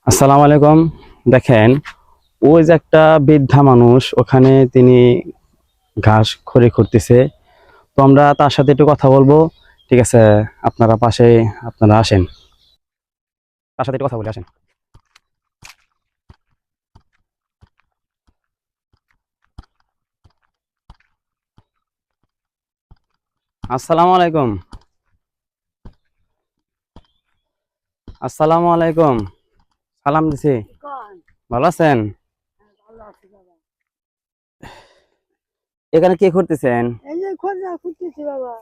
আসসালামু আলাইকুম। দেখেন, ওই যে একটা বৃদ্ধা মানুষ ওখানে তিনি ঘাস খড়ি করতেছে। তো আমরা তার সাথে একটু কথা বলবো। ঠিক আছে, আপনারা পাশে আপনারা আসেন, তার সাথে একটু কথা বলে আসেন। আসসালামু আলাইকুম। আসসালামু আলাইকুম। সালাম দিছি। ভালো আছেন? এখানে কি করতেছেন? এই যে খোঁজা খুঁজতেছি বাবা।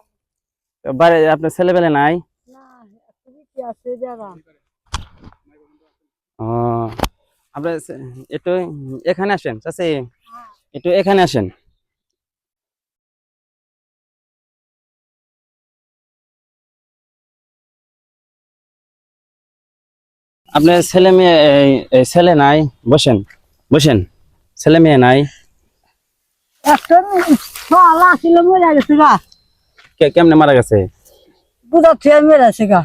বাইরে আপনার ছেলেবেলে নাই? না, কি আছে যারা ও, আপনি একটু এখানে আসেন চাচি, একটু এখানে আসেন। আপনার ছেলে মেয়ে ছেলে নাই? বসেন বসেন। ছেলে মেয়ে নাই? একটা শালা ছিল মরে গেছে গা, কেমনে মারা গেছে? বুঝা থেকে মেরে আছে গা,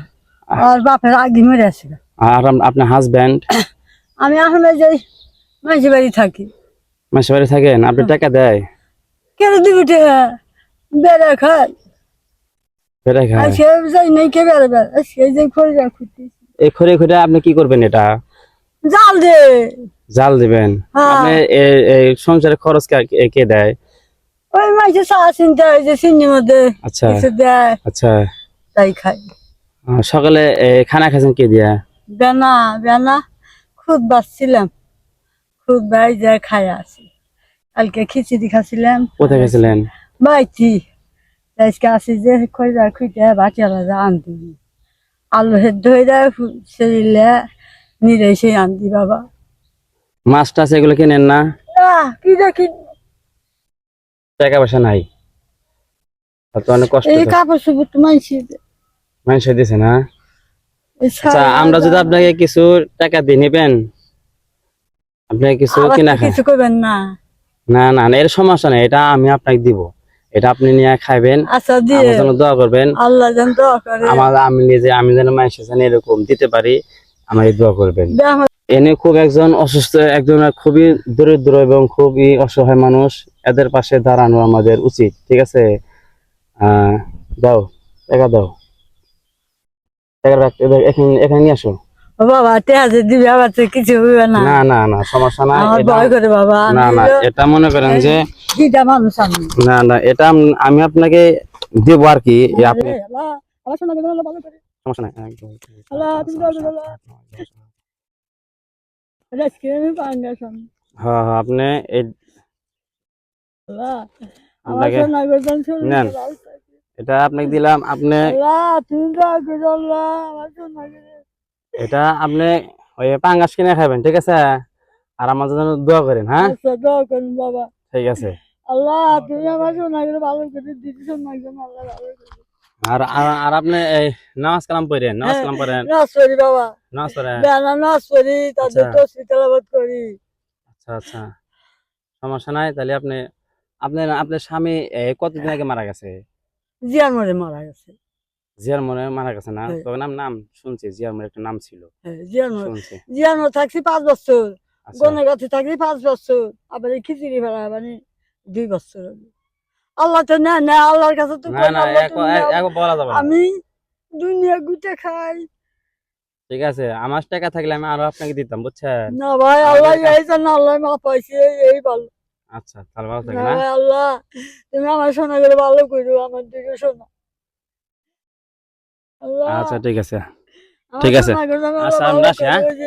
আর বাপের আগে মেরে আছে গা। আর আপনার হাজবেন্ড? আমি এখন ওই যে মাঝে বাড়ি থাকি। মাসে বাড়ি থাকেন? আপনি টাকা দেয়? কেন দিবি টাকা? বেড়ে খায় বেড়ে আর খায়? সে যাই নাই কে বেড়ে বেড়ে সেই যে খোঁজা খুঁজতেছি। এই খড়ে খড়ে আপনি কি করবেন এটা? জাল দে। জাল দিবেন? হ্যাঁ, আপনি এই সংসারে খরচ কে দেয়? ওই মাঝে চা চিনতে হয় যে চিনির মধ্যে আচ্ছা কিছু দেয়, আচ্ছা। তাই খাই। সকালে খানা খাইছেন কে দিয়া? বেনা বেনা খুদ বাঁচছিলাম, খুদ বাই যায় খাই আসি। কালকে খিচুড়ি খাচ্ছিলাম। কোথায় গেছিলেন? বাইতি আজকে আসি যে খোঁজা খুঁজে বাটিয়ালা যা আনতি আলু সেদ্ধ হয়ে যায় সেরিলে নিরে সেই আনতি বাবা। মাছ টাছ এগুলো কিনেন না? কি দেখি টাকা পয়সা নাই, তো অনেক কষ্ট। এই কাপড় চোপড় তো মানছি মানুষ দিছে না? আচ্ছা, আমরা যদি আপনাকে কিছু টাকা দিয়ে নিবেন, আপনি কিছু কিনা খান? কিছু করবেন না। না না না, এর সমস্যা নেই, এটা আমি আপনাকে দিব। এটা আপনি নিয়ে খাইবেন, আচ্ছা দিয়ে আমার জন্য দোয়া করবেন। আল্লাহ যেন দোয়া করে। আমি যেন মানুষের যেন এরকম দিতে পারি, আমাকে দোয়া করবেন। এনে খুব একজন অসুস্থ, একজন খুবই দরিদ্র এবং খুবই অসহায় মানুষ, এদের পাশে দাঁড়ানো আমাদের উচিত। ঠিক আছে, দাও, টাকা দাও, টাকা এখানে এখানে নিয়ে আসো। বাবা টেহাজে দিবে আবার তো কিছু হবে না। না না না, সমস্যা নাই। আমার ভয় করে বাবা। না না, এটা মনে করেন যে দিদা মানুষ আমি। না না, এটা আমি আপনাকে দেবো আর কি। আপনি আমার শোনা গেল ভালো করে। সমস্যা নাই। আল্লাহ তুমি দাও দাও রেস্কে আমি পাঙ্গা সাম। হ্যাঁ হ্যাঁ, আপনি আল্লাহ আমার আপনাকে শোনা গেল শুন। নেন, এটা আপনাকে দিলাম। আপনি আল্লাহ তুমি দাও গো আল্লাহ আমার শোনা গেল। এটা আপনি ওই পাঙ্গাস কিনে খাবেন, ঠিক আছে? আর আমার জন্য দোয়া করেন, হ্যাঁ? আচ্ছা দোয়া করুন বাবা। ঠিক আছে। আল্লাহ তুমি আমার শোনা গেল ভালো করে দিদি শোনা গেল আল্লাহ ভালো করে। আর আর আপনি এই নামাজ কালাম পড়েন, নামাজ কালাম পড়েন। নাচ করি বাবা, নামাজ পড়েন? বেলা নাচ করি, তাদের আচ্ছা তসবি তেলাওয়াত করি। আচ্ছা আচ্ছা, সমস্যা নাই। তাহলে আপনি আপনার আপনার স্বামী কতদিন আগে মারা গেছে? জিয়ার মরে মারা গেছে। জিয়ার মনে মারা গেছে না? হ্যাঁ, তবে নাম নাম শুনছি, জিয়ার মনে একটা নাম ছিল, হ্যাঁ, জিয়ার মরে শুনছি। জিয়ার মরে থাকছি 5 বছর, আচ্ছা গনে গাছে থাকছি 5 বছর, আবার এই খিচুড়ি ভাড়া মানে 2 বছর হলো। আল্লাহ তো না না, আল্লাহর কাছে তো না কই না, আল্লাহ তুমি দাও। এক বলা যাবে না। আমি দুনিয়া গুটে খাই। ঠিক আছে, আমার টাকা থাকলে আমি আরো আপনাকে দিতাম, বুঝছেন? না ভাই, আল্লাহ এই না, আল্লাহ মা পাইছে এই ভালো। আচ্ছা, তাহলে ভালো না থাকেন, হ্যাঁ? ভাই আল্লাহ তুমি আমার সোনা করে ভালো করো, আমার দিকে শোনা আল্লাহ। আচ্ছা ঠিক আছে, আমার ঠিক আছে। সোনা করে আচ্ছা, ভালো আমরা আসি, হ্যাঁ? করে।